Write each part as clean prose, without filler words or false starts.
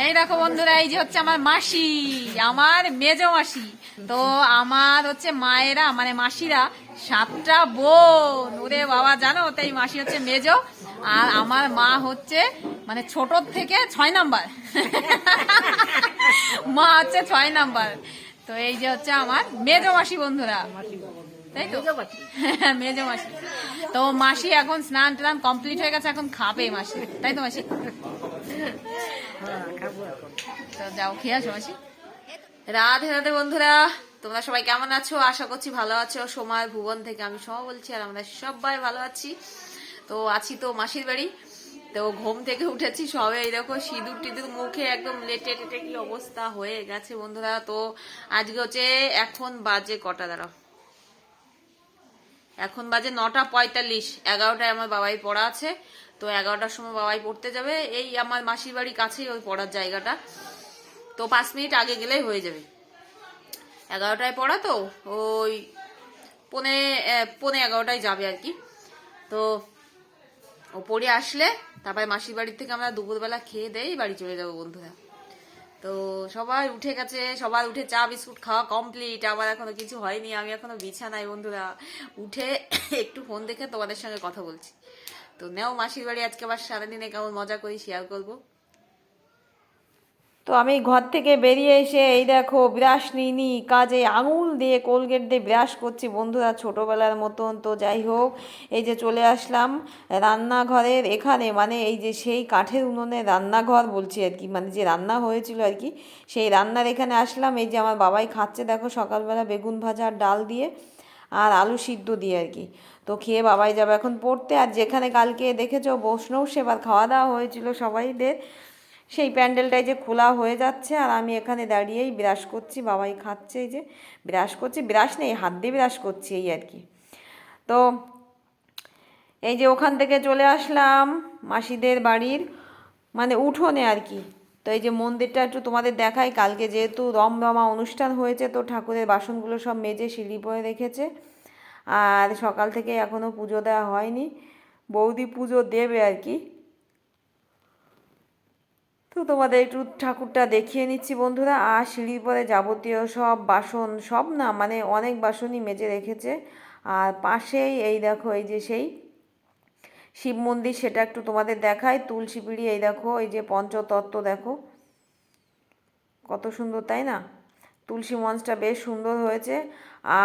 এই দেখো বন্ধুরা, এই যে হচ্ছে আমার মাসি, আমার মেজো মাসি। তো আমার হচ্ছে মায়েরা মানে মাসিরা 7টা বোন। ওরে বাবা, জানো তো এই মাসি হচ্ছে মেজো, আর আমার মা হচ্ছে মানে ছোট থেকে 6 নাম্বার। মা হচ্ছে 6 নাম্বার। তো এই যে হচ্ছে আমার মেজো মাসি বন্ধুরা, তাই তো মেজো মাসি। তো মাসি এখন স্নান টান কমপ্লিট হয়ে গেছে, এখন খাবে মাসি, তাই তো মাসি? তো যাও খেয়ে আসো মাসি। রাধে রাধে বন্ধুরা, তোমরা সবাই কেমন আছো? আশা করছি ভালো আছো। সোমার ভুবন থেকে আমি সোমা বলছি, আর আমরা সবাই ভালো আছি। তো আছি তো মাসির বাড়ি। তো ঘুম থেকে উঠেছি সবে, এই দেখো সিঁদুর টিঁদুর মুখে একদম লেটে টেটে কি অবস্থা হয়ে গেছে বন্ধুরা। তো আজকে হচ্ছে এখন বাজে কটা, দাঁড়াও, এখন বাজে 9:45। 11টায় আমার বাবাই পড়া আছে। তো 11টার সময় বাবাই পড়তে যাবে। এই আমার মাসির বাড়ি কাছেই ওই পড়ার জায়গাটা, তো 5 মিনিট আগে গেলেই হয়ে যাবে। 11টায় পড়া, তো ওই পৌনে 11টায় যাবে আর কি। তো ও পড়ে আসলে তারপরে মাসির বাড়ির থেকে আমরা দুপুরবেলা খেয়ে দেই বাড়ি চলে যাবো বন্ধুরা। তো সবাই উঠে গেছে, সবার উঠে চা বিস্কুট খাওয়া কমপ্লিট। আমার এখনো কিছু হয়নি, আমি এখনো বিছানায় বন্ধুরা। উঠে একটু ফোন দেখে তোমাদের সঙ্গে কথা বলছি। তো নেও মাসির বাড়ি আজকে আবার সারাদিনে কেমন মজা করি শেয়ার করবো। তো আমি ঘর থেকে বেরিয়ে এসে এই দেখো ব্রাশ নিইনি, কাজে আঙুল দিয়ে কোলগেট দিয়ে ব্রাশ করছি বন্ধুরা, ছোটোবেলার মতন। তো যাই হোক, এই যে চলে আসলাম রান্নাঘরের এখানে, মানে এই যে সেই কাঠের উনুনে রান্নাঘর বলছি আর কি, মানে যে রান্না হয়েছিল আর কি, সেই রান্নার এখানে আসলাম। এই যে আমার বাবাই খাচ্ছে দেখো, সকালবেলা বেগুন ভাজা আর ডাল দিয়ে আর আলু সিদ্ধ দিয়ে আর কি। তো খেয়ে বাবাই যাবে এখন পড়তে। আর যেখানে কালকে দেখেছো বৈষ্ণব সেবার খাওয়া দাওয়া হয়েছিল সবাইদের, সেই প্যান্ডেলটাই যে খোলা হয়ে যাচ্ছে, আর আমি এখানে দাঁড়িয়েই ব্রাশ করছি, বাবাই খাচ্ছে। এই যে ব্রাশ করছি, ব্রাশ নেই, হাত দিয়ে ব্রাশ করছি এই আর কি। তো এই যে ওখান থেকে চলে আসলাম মাসিদের বাড়ির মানে উঠোনে আর কি। তো এই যে মন্দিরটা একটু তোমাদের দেখাই। কালকে যেহেতু রমরমা অনুষ্ঠান হয়েছে, তো ঠাকুরের বাসনগুলো সব মেজে সিঁড়ি পরে রেখেছে। আর সকাল থেকে এখনও পুজো দেওয়া হয়নি, বৌদি পুজো দেবে আর কি। তো তোমাদের একটু ঠাকুরটা দেখিয়ে নিচ্ছি বন্ধুরা। আর সিঁড়ির পরে যাবতীয় সব বাসন, সব না মানে অনেক বাসনই মেজে রেখেছে। আর পাশেই এই দেখো এই যে সেই শিব মন্দির, সেটা একটু তোমাদের দেখায়। তুলসী পিঁড়ি, এই দেখো এই যে পঞ্চতত্ত্ব দেখো কত সুন্দর, তাই না? তুলসী মঞ্চটা বেশ সুন্দর হয়েছে।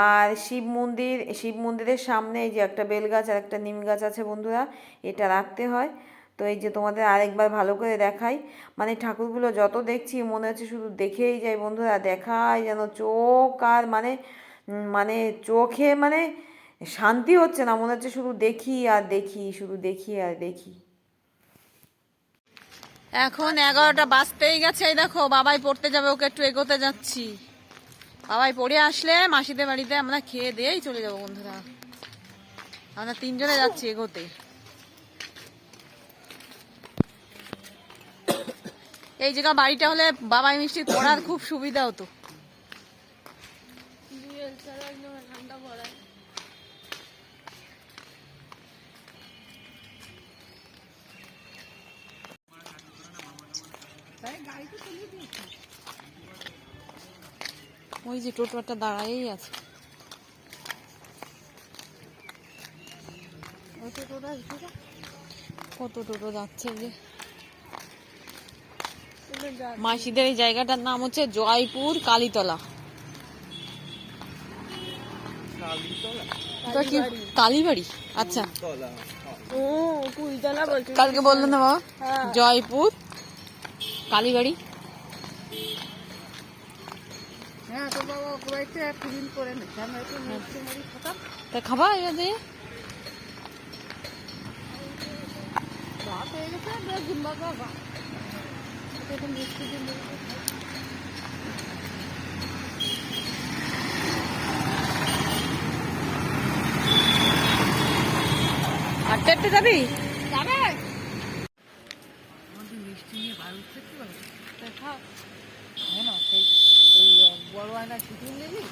আর শিব মন্দিরের সামনে এই যে একটা বেল গাছ আর একটা নিম গাছ আছে বন্ধুরা, এটা রাখতে হয়। তো এই যে তোমাদের আরেকবার ভালো করে দেখাই, মানে ঠাকুরগুলো যত দেখছি মনে হচ্ছে শুধু দেখেই যাই বন্ধুরা, দেখাই যেন চোখ আর মানে মানে চোখে মানে শান্তি হচ্ছে না, মনে হচ্ছে শুধু দেখি আর দেখি, শুধু দেখি আর দেখি। এখন 11টা বাজতেই গেছে। এই দেখো বাবাই পড়তে যাবে, ওকে একটু এগোতে যাচ্ছি। বাবাই পড়ে আসলে মাসিদের বাড়িতে আমরা খেয়ে দিয়েই চলে যাবো বন্ধুরা। আমরা 3 জনে যাচ্ছি এগোতে। এই জায়গা বাড়িটা হলে বাবাই মিষ্টি পড়ার খুব সুবিধা হতো। ওই যে টোটোটা দাঁড়াই আছে, কত টোটো যাচ্ছে। যে মাসিদের এই জায়গাটার নাম হচ্ছে জয়পুর কালীতলা। কি কালীবাড়ি? আচ্ছা, কালকে বললো না বাবা, জয়পুর কালীবাড়ি। তা খাবা এখানে? হাঁটতে হাঁটতে যাবি? মিষ্টি নিয়ে বার উঠতে দেখা না, সেই বড় আয়না ছুটি নিবি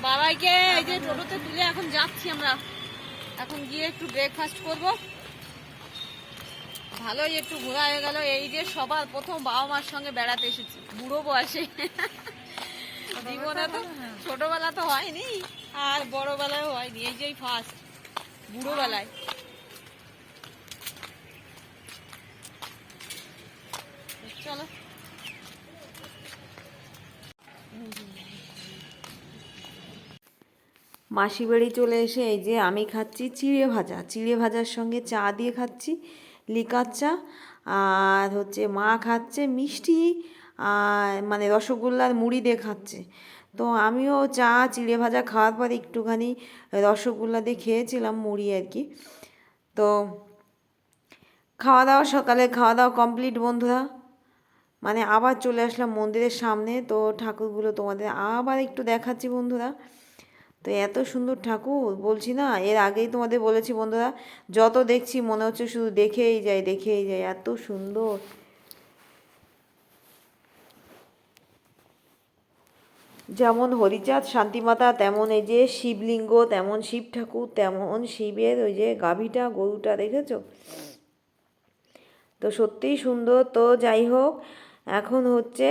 বাবাইকে। এই যে টোটোতে তুলে এখন যাচ্ছি আমরা, এখন গিয়ে একটু ব্রেকফাস্ট করব। ভালোই একটু ঘোরা হয়ে গেল। এই যে সবার প্রথম বাবা মার সঙ্গে বেড়াতে এসেছি বুড়ো বয়সে। জীবনে তো ছোটবেলা তো হয়নি আর বড়বেলায় হয়নি, এই যে ফার্স্ট বুড়ো বেলায়। চলো মাসি বাড়ি চলে এসে এই যে আমি খাচ্ছি চিড়ে ভাজা, চিড়ে ভাজার সঙ্গে চা দিয়ে খাচ্ছি, লিকার চা। আর হচ্ছে মা খাচ্ছে মিষ্টি আর মানে রসগোল্লার মুড়ি দিয়ে খাচ্ছে। তো আমিও চা চিড়ে ভাজা খাওয়ার পর একটুখানি রসগোল্লা দিয়ে খেয়েছিলাম মুড়ি আর কি। তো খাওয়া দাওয়া সকালে খাওয়া দাওয়া কমপ্লিট বন্ধুরা, মানে আবার চলে আসলাম মন্দিরের সামনে। তো ঠাকুরগুলো তোমাদের আবার একটু দেখাচ্ছি বন্ধুরা। তো এত সুন্দর ঠাকুর বলছি না, এর আগেই তোমাদের বলেছি বন্ধুরা, যত দেখছি মনে হচ্ছে শুধু দেখেই যাই দেখেই যাই, এত সুন্দর। যেমন হরিচাঁদ শান্তিমাতা, তেমন এই যে শিবলিঙ্গ, তেমন শিব ঠাকুর, তেমন শিবের ওই যে গাভীটা গরুটা দেখেছো? তো সত্যিই সুন্দর। তো যাই হোক, এখন হচ্ছে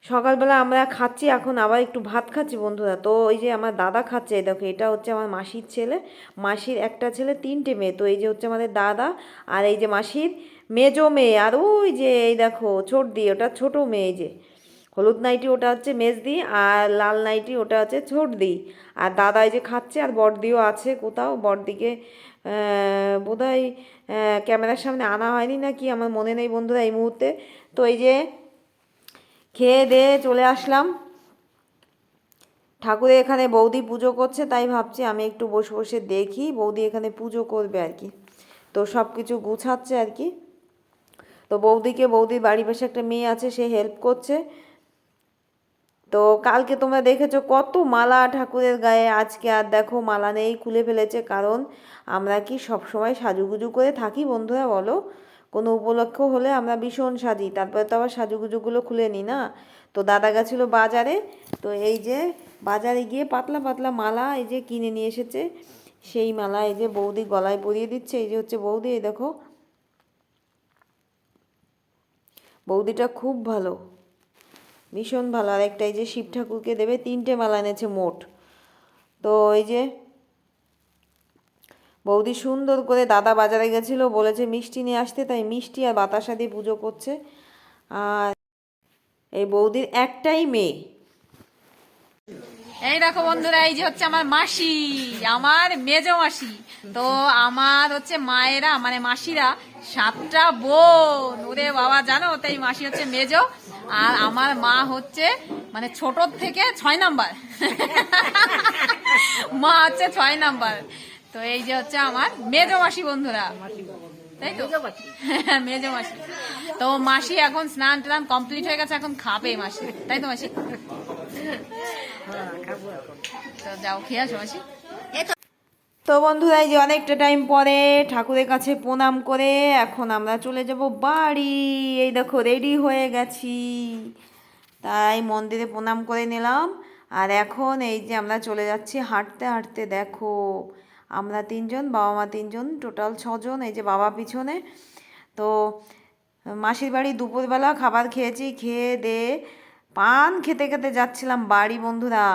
সকালবেলা আমরা খাচ্ছি, এখন আবার একটু ভাত খাচ্ছি বন্ধুরা। তো ওই যে আমার দাদা খাচ্ছে, এই দেখো এটা হচ্ছে আমার মাসির ছেলে, মাসির একটা ছেলে তিনটে মেয়ে। তো এই যে হচ্ছে আমাদের দাদা, আর এই যে মাসির মেজো মেয়ে, আর ওই যে এই দেখো ছোটদি, ওটা ছোটো মেয়ে, এই যে হলুদ নাইটি ওটা হচ্ছে মেজদি, আর লাল নাইটি ওটা হচ্ছে ছোটদি। আর দাদা এই যে খাচ্ছে, আর বড়দিও আছে কোথাও, বড়দিকে বোধহয় ক্যামেরার সামনে আনা হয়নি নাকি আমার মনে নেই বন্ধুরা এই মুহূর্তে। তো এই যে খেয়ে দিয়ে চলে আসলাম ঠাকুরের এখানে, বৌদি পুজো করছে, তাই ভাবছি আমি একটু বসে বসে দেখি বৌদি এখানে পুজো করবে আর কি। তো সব কিছু গুছাচ্ছে আর কি। তো বৌদির বাড়ির পাশে একটা মেয়ে আছে, সে হেল্প করছে। তো কালকে তোমরা দেখেছো কত মালা ঠাকুরের গায়ে, আজকে আর দেখো মালা নেই, খুলে ফেলেছে। কারণ আমরা কি সব সময় সাজুগুজু করে থাকি বন্ধুরা বলো? কোনো উপলক্ষ হলে আমরা ভীষণ সাজি, তারপরে তো আবার সাজুগুজুগুলো খুলে নিই না। তো দাদা গেছিলো বাজারে, তো এই যে বাজারে গিয়ে পাতলা পাতলা মালা এই যে কিনে নিয়ে এসেছে, সেই মালা এই যে বৌদি গলায় পরিয়ে দিচ্ছে। এই যে হচ্ছে বৌদি, এই দেখো বৌদিটা খুব ভালো, ভীষণ ভালো। আর একটা এই যে শিব ঠাকুরকে দেবে, তিনটে মালা এনেছে মোট। তো এই যে বৌদি সুন্দর করে, দাদা বাজারে গেছিলো বলেছে মিষ্টি নিয়ে আসতে, তাই মিষ্টি আর বাতাসা দিয়ে পুজো করছে। আর এই বৌদির একটাই মেয়ে। এই দেখো বন্ধুরা, এই যে হচ্ছে আমার মাসি, আমার মেজো মাসি। তো আমার হচ্ছে মায়েরা মানে মাসিরা 7টা বোন, ওরে বাবা জানো। তাই মাসি হচ্ছে মেজো, আর আমার মা হচ্ছে মানে ছোট থেকে 6 নাম্বার। মা হচ্ছে 6 নাম্বার। তো এই যে হচ্ছে আমার মেজো মাসি বন্ধুরা, তাই তো মেজো মাসি। তো মাসি এখন স্নান টান কমপ্লিট হয়ে গেছে, এখন খাবে মাসি, তাই তো মাসি? তো যাও খেয়ে আসো মাসি। তো বন্ধুরা এই যে অনেকটা টাইম পরে ঠাকুরের কাছে প্রণাম করে এখন আমরা চলে যাব বাড়ি। এই দেখো রেডি হয়ে গেছি, তাই মন্দিরে প্রণাম করে নিলাম। আর এখন এই যে আমরা চলে যাচ্ছি হাঁটতে হাঁটতে। দেখো আমরা তিনজন, বাবা মা তিনজন, টোটাল 6জন। এই যে বাবা পিছনে। তো মাসির বাড়ি দুপুরবেলা খাবার খেয়েছি, খেয়ে দিয়ে পান খেতে খেতে যাচ্ছিলাম বাড়ি বন্ধুরা।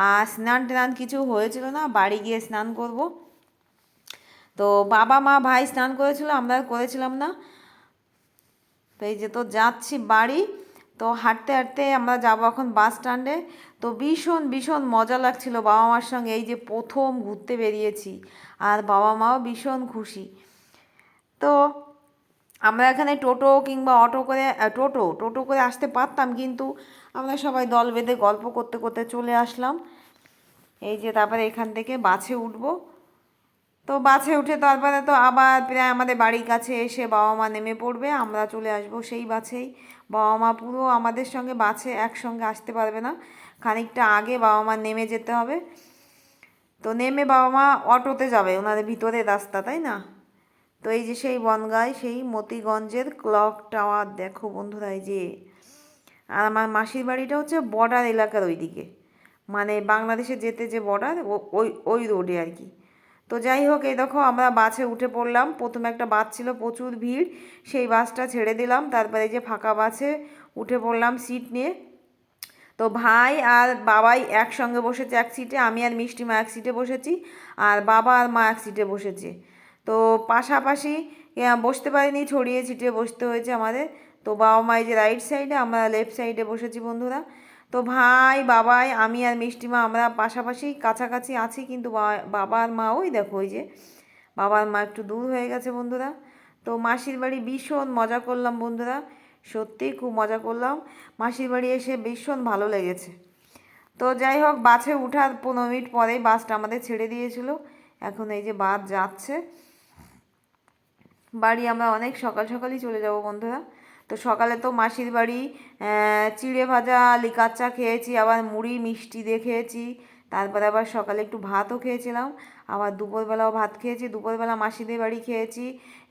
আর স্নান টান কিছু হয়েছিল না, বাড়ি গিয়ে স্নান করব। তো বাবা মা ভাই স্নান করেছিল, আমরা করেছিলাম না। তো এই যে তো যাচ্ছি বাড়ি। তো হাঁটতে হাঁটতে আমরা যাবো এখন বাস স্ট্যান্ডে। তো ভীষণ ভীষণ মজা লাগছিল বাবা মার সঙ্গে, এই যে প্রথম ঘুরতে বেরিয়েছি, আর বাবা মাও ভীষণ খুশি। তো আমরা এখানে টোটো কিংবা অটো করে, টোটো করে আসতে পারতাম, কিন্তু আমরা সবাই দল বেঁধে গল্প করতে করতে চলে আসলাম। এই যে তারপরে এখান থেকে বাসে উঠবো। তো বাসে উঠে তারপরে তো আবার প্রায় আমাদের বাড়ির কাছে এসে বাবা মা নেমে পড়বে, আমরা চলে আসব সেই বাসেই। বাবা মা পুরো আমাদের সঙ্গে বাসে একসঙ্গে আসতে পারবে না, খানিকটা আগে বাবা মা নেমে যেতে হবে। তো নেমে বাবা মা অটোতে যাবে, ওনাদের ভিতরে রাস্তা, তাই না? তো এই যে সেই বনগাঁয় সেই মতিগঞ্জের ক্লক টাওয়ার দেখো বন্ধুরা, এই যে। আর আমার মাসির বাড়িটা হচ্ছে বর্ডার এলাকার ওইদিকে, মানে বাংলাদেশে যেতে যে বর্ডার, ওই ওই রোডে আর কি। তো যাই হোক, এই দেখো আমরা বাসে উঠে পড়লাম। প্রথমে একটা বাস ছিল, প্রচুর ভিড়, সেই বাসটা ছেড়ে দিলাম, তারপরে এই যে ফাঁকা বাসে উঠে পড়লাম সিট নিয়ে। তো ভাই আর বাবাই একসঙ্গে বসেছে এক সিটে, আমি আর মিষ্টিমা এক সিটে বসেছি, আর বাবা আর মা এক সিটে বসেছে। তো পাশাপাশি বসতে পারিনি, ছড়িয়ে ছিটিয়ে বসতে হয়েছে আমাদের। তো বাবা মা এই যে রাইট সাইডে, আমরা লেফট সাইডে বসেছি বন্ধুরা। তো ভাই, বাবাই, আমি আর মিষ্টিমা আমরা পাশাপাশি কাছাকাছি আছি, কিন্তু বাবা আর মা ওই দেখো, ওই যে বাবা আর মা একটু দূর হয়ে গেছে বন্ধুরা। তো মাসির বাড়ি ভীষণ মজা করলাম বন্ধুরা, সত্যিই খুব মজা করলাম। মাসির বাড়ি এসে ভীষণ ভালো লেগেছে। তো যাই হোক, বাসে ওঠার 15 মিনিট পরেই বাসটা আমাদের ছেড়ে দিয়েছিল। এখন এই যে বাস যাচ্ছে বাড়ি। আমরা অনেক সকাল সকালই চলে যাব বন্ধুরা। তো সকালে তো মাসির বাড়ি চিড়ে ভাজা লিকার চা খেয়েছি, আবার মুড়ি মিষ্টি দিয়ে খেয়েছি, তারপরে আবার সকালে একটু ভাতও খেয়েছিলাম, আবার দুপুরবেলাও ভাত খেয়েছি। দুপুরবেলা মাসিদের বাড়ি খেয়েছি,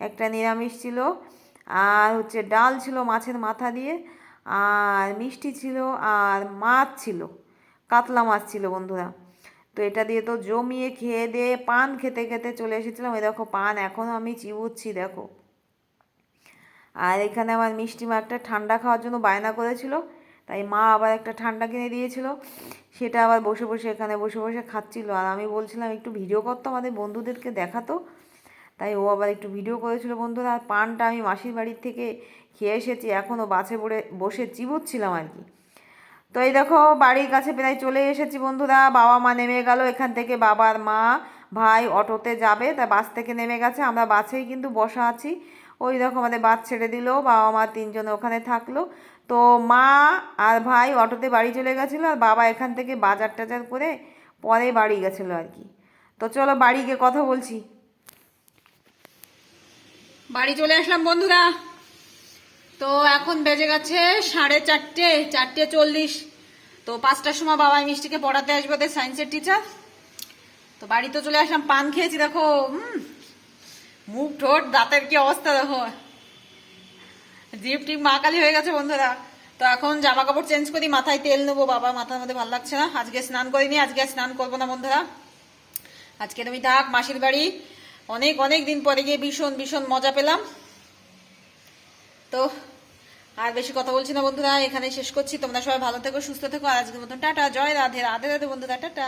একটা নিরামিষ ছিল, আর হচ্ছে ডাল ছিল মাছের মাথা দিয়ে, আর মিষ্টি ছিল, আর মাছ ছিল, কাতলা মাছ ছিল বন্ধুরা। তো এটা দিয়ে তো জমিয়ে খেয়ে দিয়ে পান খেতে খেতে চলে এসেছিলাম। ওই দেখো পান এখনও আমি চিবুচ্ছি দেখো। আর এখানে আমার মিষ্টিমা একটা ঠান্ডা খাওয়ার জন্য বায়না করেছিল, তাই মা আবার একটা ঠান্ডা কিনে দিয়েছিল, সেটা আবার বসে বসে এখানে বসে বসে খাচ্ছিল। আর আমি বলছিলাম একটু ভিডিও করতো, আমাদের বন্ধুদেরকে দেখাতো, তাই ও আবার একটু ভিডিও করেছিল বন্ধুরা। আর পানটা আমি মাসির বাড়ির থেকে খেয়ে এসেছি, এখনও বাসে বসে চিবুচ্ছিলাম আর কি। তো এই দেখো বাড়ির কাছে প্রায় চলে এসেছি বন্ধুরা। বাবা মা নেমে গেল এখান থেকে, বাবার মা ভাই অটোতে যাবে, তাই বাস থেকে নেমে গেছে, আমরা বাসেই কিন্তু বসা আছি। ওই দেখো আমাদের বাস ছেড়ে দিল, বাবা মা তিনজনে ওখানে থাকলো। তো মা আর ভাই অটোতে বাড়ি চলে গেছিলো, আর বাবা এখান থেকে বাজার টাজার করে পরে বাড়ি গেছিলো আর কি। তো চলো বাড়ি গিয়ে কথা বলছি। বাড়ি চলে আসলাম বন্ধুরা। তো এখন বেজে গেছে 4:30, 4:40। তো 5টার সময় বাবা মিষ্টিকে পড়াতে আসবে, ওদের সায়েন্সের টিচার। তো বাড়ি তো চলে আসলাম, পান খেয়েছি দেখো, মুখ ঠোঁট দাঁতের কি অবস্থা দেখো, জিভ টিপ মা কালি হয়ে গেছে বন্ধুরা। তো এখন জামা কাপড় চেঞ্জ করি, মাথায় তেল নেবো, বাবা মাথার মধ্যে ভালো লাগছে না, আজকে স্নান করিনি, আজকে স্নান করবো না বন্ধুরা। আজকে তুমি থাক মাসির বাড়ি, অনেক অনেক দিন পরে গিয়ে ভীষণ ভীষণ মজা পেলাম। তো আর বেশি কথা বলছি না বন্ধুরা, এখানে শেষ করছি। তোমরা সবাই ভালো থেকো, সুস্থ থেকো, আর আজকের মতন টাটা, জয় রাধে, রাধে রাধে বন্ধুরা, টাটা।